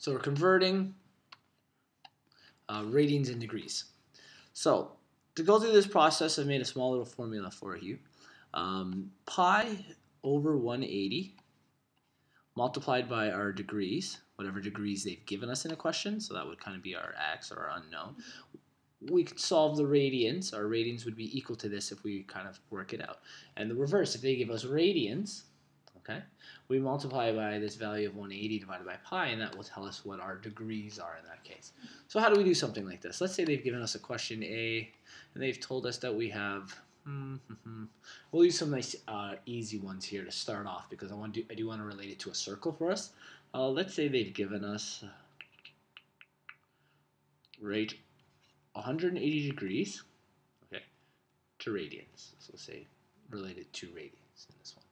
So we're converting radians in degrees. So to go through this process, I've made a small little formula for you. Pi over 180 multiplied by our degrees, whatever degrees they've given us in a question, so that would kind of be our x or our unknown. We could solve the radians. Our radians would be equal to this if we kind of work it out. And the reverse, if they give us radians, okay, we multiply by this value of 180 divided by pi, and that will tell us what our degrees are in that case. So how do we do something like this? Let's say they've given us a question A, and they've told us that we have, we'll use some nice easy ones here to start off, because I do want to relate it to a circle for us. Let's say they've given us rate 180 degrees, okay, to radians. So let's say related to radians in this one.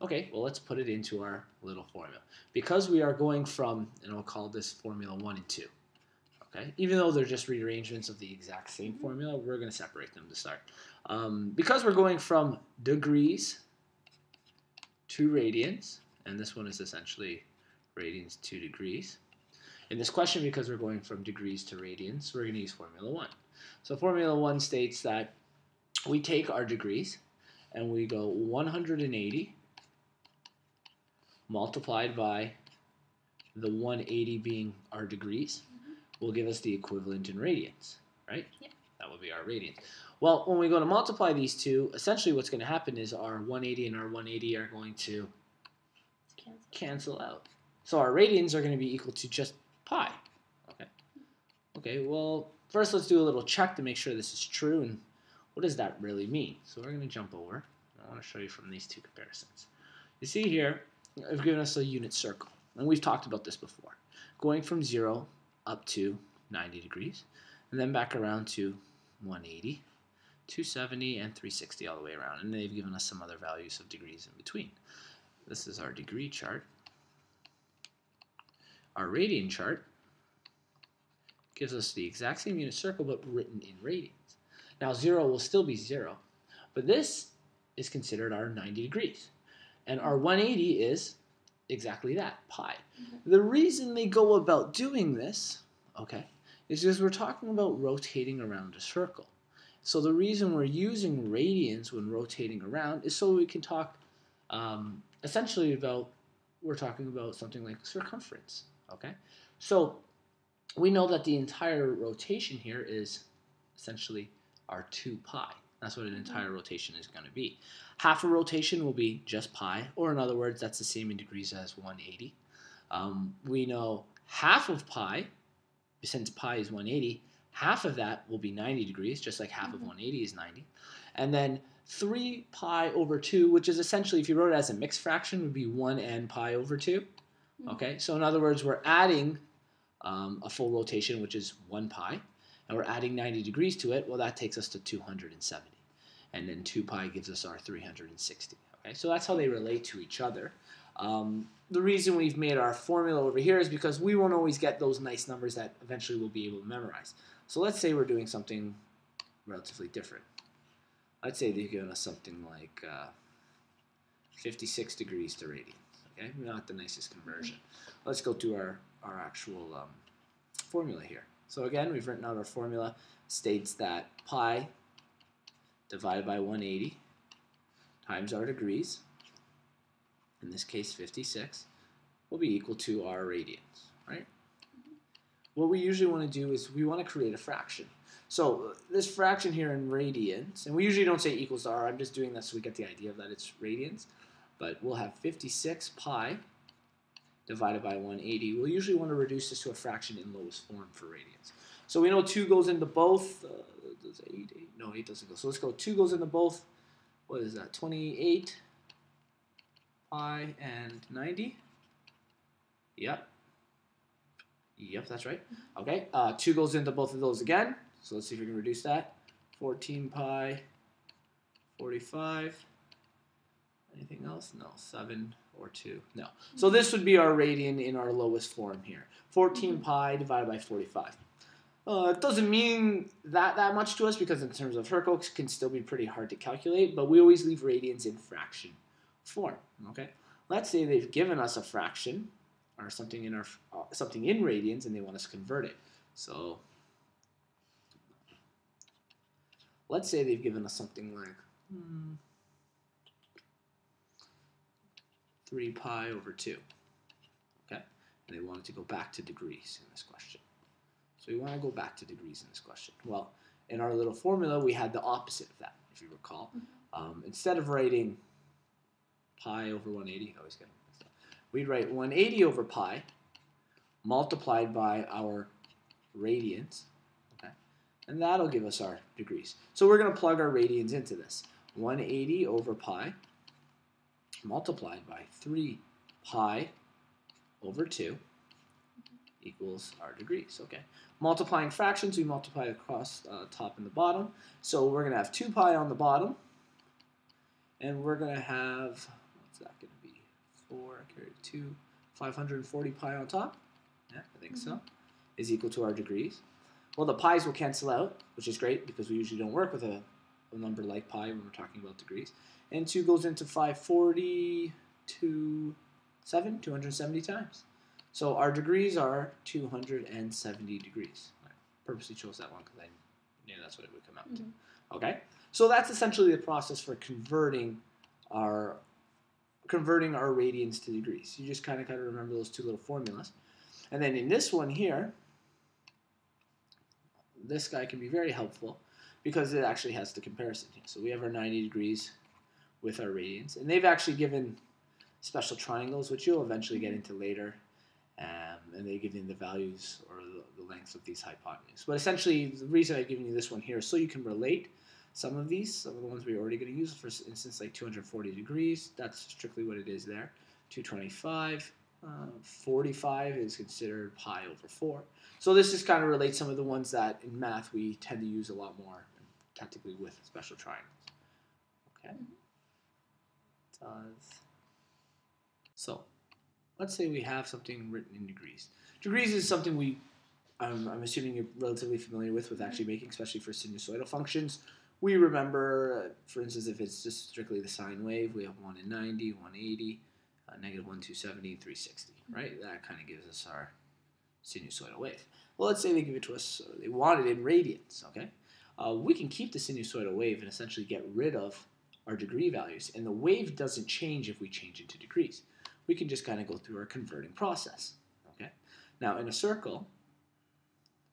Okay, well, let's put it into our little formula. Because we are going from, and I'll call this formula 1 and 2, okay? Even though they're just rearrangements of the exact same formula, we're going to separate them to start. Because we're going from degrees to radians, and this one is essentially radians to degrees. In this question, because we're going from degrees to radians, we're going to use formula 1. So formula 1 states that we take our degrees and we go 180 multiplied by the 180 being our degrees will give us the equivalent in radians, right? Yep. That would be our radians. Well, when we go to multiply these two, essentially what's going to happen is our 180 and our 180 are going to cancel out. So our radians are going to be equal to just pi. Okay. Okay, well, first let's do a little check to make sure this is true, and what does that really mean? So we're going to jump over. I want to show you from these two comparisons. You see here, I've given us a unit circle, and we've talked about this before. Going from 0 up to 90 degrees, and then back around to 180, 270, and 360 all the way around. And they've given us some other values of degrees in between. This is our degree chart. Our radian chart gives us the exact same unit circle, but written in radians. Now 0 will still be 0, but this is considered our 90 degrees. And our 180 is exactly that, pi. The reason they go about doing this, okay, is because we're talking about rotating around a circle. So the reason we're using radians when rotating around is so we can talk essentially about, we're talking about something like circumference, okay? So we know that the entire rotation here is essentially our 2 pi. That's what an entire rotation is going to be. Half a rotation will be just pi, or in other words, that's the same in degrees as 180. We know half of pi, since pi is 180, half of that will be 90 degrees, just like half of 180 is 90. And then 3 pi over 2, which is essentially, if you wrote it as a mixed fraction, would be 1n pi over 2. Okay, so in other words, we're adding a full rotation, which is 1 pi, and we're adding 90 degrees to it. Well, that takes us to 270. And then 2 pi gives us our 360. Okay, so that's how they relate to each other. The reason we've made our formula over here is because we won't always get those nice numbers that eventually we'll be able to memorize. So let's say we're doing something relatively different. Let's say they've given us something like 56 degrees to radians. Okay, not the nicest conversion. Let's go to our actual formula here. So again, we've written out our formula. States that pi divided by 180 times our degrees, in this case 56, will be equal to our radians, right? What we usually want to do is we want to create a fraction. So this fraction here in radians, and we usually don't say equals to r, I'm just doing that so we get the idea of that it's radians, but we'll have 56 pi divided by 180. We'll usually want to reduce this to a fraction in lowest form for radians. So we know 2 goes into both. Does 8? No, 8 doesn't go. So let's go 2 goes into both. What is that? 28 pi and 90. Yep. Yep, that's right. Okay, 2 goes into both of those again. So let's see if we can reduce that. 14 pi, 45. Anything else? No. 7 or 2. No. So this would be our radian in our lowest form here. 14 pi divided by 45. It doesn't mean that much to us because in terms of circles it can still be pretty hard to calculate, but we always leave radians in fraction form. Okay. Let's say they've given us a fraction or something in radians, and they want us to convert it. So let's say they've given us something like 3 pi over 2. Okay, and they wanted to go back to degrees in this question. So we want to go back to degrees in this question. Well, in our little formula, we had the opposite of that, if you recall. Instead of writing pi over 180, I always get it mixed up. We'd write 180 over pi multiplied by our radians, okay? And that'll give us our degrees. So we're going to plug our radians into this. 180 over pi multiplied by 3 pi over 2 equals our degrees, okay? Multiplying fractions, we multiply across top and the bottom. So we're going to have 2 pi on the bottom, and we're going to have, what's that going to be? 4 carried 2, 540 pi on top. Yeah, I think so. Is equal to our degrees. Well, the pi's will cancel out, which is great because we usually don't work with a number like pi when we're talking about degrees. And 2 goes into 540 to 270 times. So our degrees are 270 degrees. I purposely chose that one because I knew that's what it would come out to. Okay, so that's essentially the process for converting our radians to degrees. You just kind of remember those two little formulas. And then in this one here, this guy can be very helpful because it actually has the comparison here. So we have our 90 degrees with our radians. And they've actually given special triangles, which you'll eventually get into later. And they give you the values or the lengths of these hypotenuse. But essentially, the reason I've given you this one here is so you can relate some of the ones we're already going to use. For instance, like 240 degrees, that's strictly what it is there. 225, 45 is considered pi over 4. So this just kind of relates some of the ones that in math we tend to use a lot more, technically with special triangles. Okay. So let's say we have something written in degrees. Degrees is something I'm assuming you're relatively familiar with actually making, especially for sinusoidal functions. We remember, for instance, if it's just strictly the sine wave, we have 1 in 90, 180, negative 1, 270, and 360, right? That kind of gives us our sinusoidal wave. Well, let's say they give it to us, they want it in radians, okay? We can keep the sinusoidal wave and essentially get rid of our degree values, and the wave doesn't change if we change it to degrees. We can just kind of go through our converting process, okay? Now, in a circle,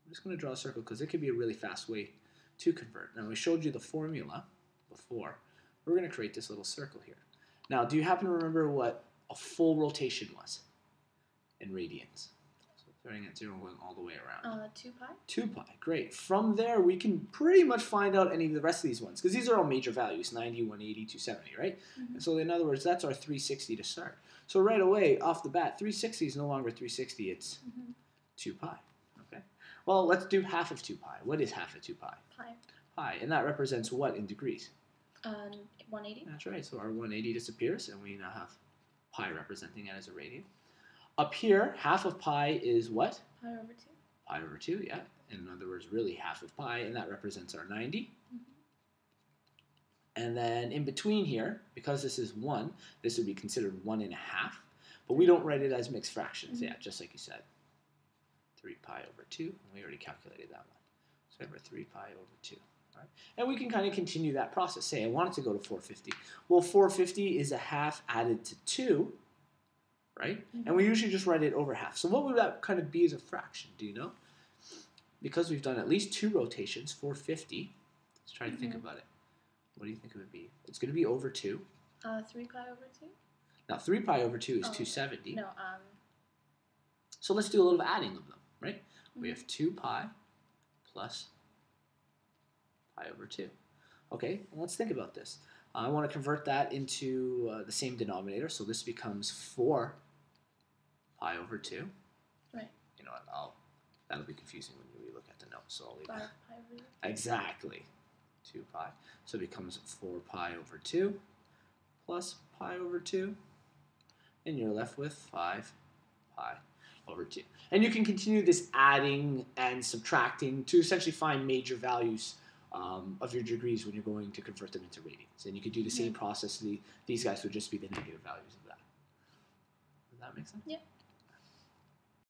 I'm just going to draw a circle because it could be a really fast way to convert. Now, we showed you the formula before. We're going to create this little circle here. Now, do you happen to remember what a full rotation was in radians? So starting at 0 and going all the way around. 2 pi. 2 pi, great. From there, we can pretty much find out any of the rest of these ones because these are all major values, 90, 180, 270, right? And so in other words, that's our 360 to start. So right away, off the bat, 360 is no longer 360, it's 2 pi. Okay. Well, let's do half of 2 pi. What is half of 2 pi? Pi. Pi. And that represents what in degrees? 180. That's right. So our 180 disappears, and we now have pi representing it as a radian. Up here, half of pi is what? Pi over 2. Pi over 2, yeah. In other words, really half of pi, and that represents our 90. And then in between here, because this is 1, this would be considered 1 and a half. But we don't write it as mixed fractions, yeah, just like you said. 3 pi over 2, and we already calculated that one. So we have our 3 pi over 2. Right? And we can kind of continue that process. Say I wanted to go to 450. Well, 450 is a half added to 2, right? And we usually just write it over half. So what would that kind of be as a fraction? Do you know? Because we've done at least 2 rotations, 450. Let's try to think about it. What do you think it would be? It's going to be over 2. 3 pi over 2? Now, 3 pi over 2 is 270. No, So let's do a little adding of them, right? We have 2 pi plus pi over 2. Okay, well, let's think about this. I want to convert that into the same denominator, so this becomes 4 pi over 2. Right. You know what, that'll be confusing when we look at the notes, so I'll leave 5 that. pi over 2. Exactly. 2 pi. So it becomes 4 pi over 2 plus pi over 2, and you're left with 5 pi over 2. And you can continue this adding and subtracting to essentially find major values of your degrees when you're going to convert them into radians. And you could do the same process. These guys would just be the negative values of that. Does that make sense? Yeah.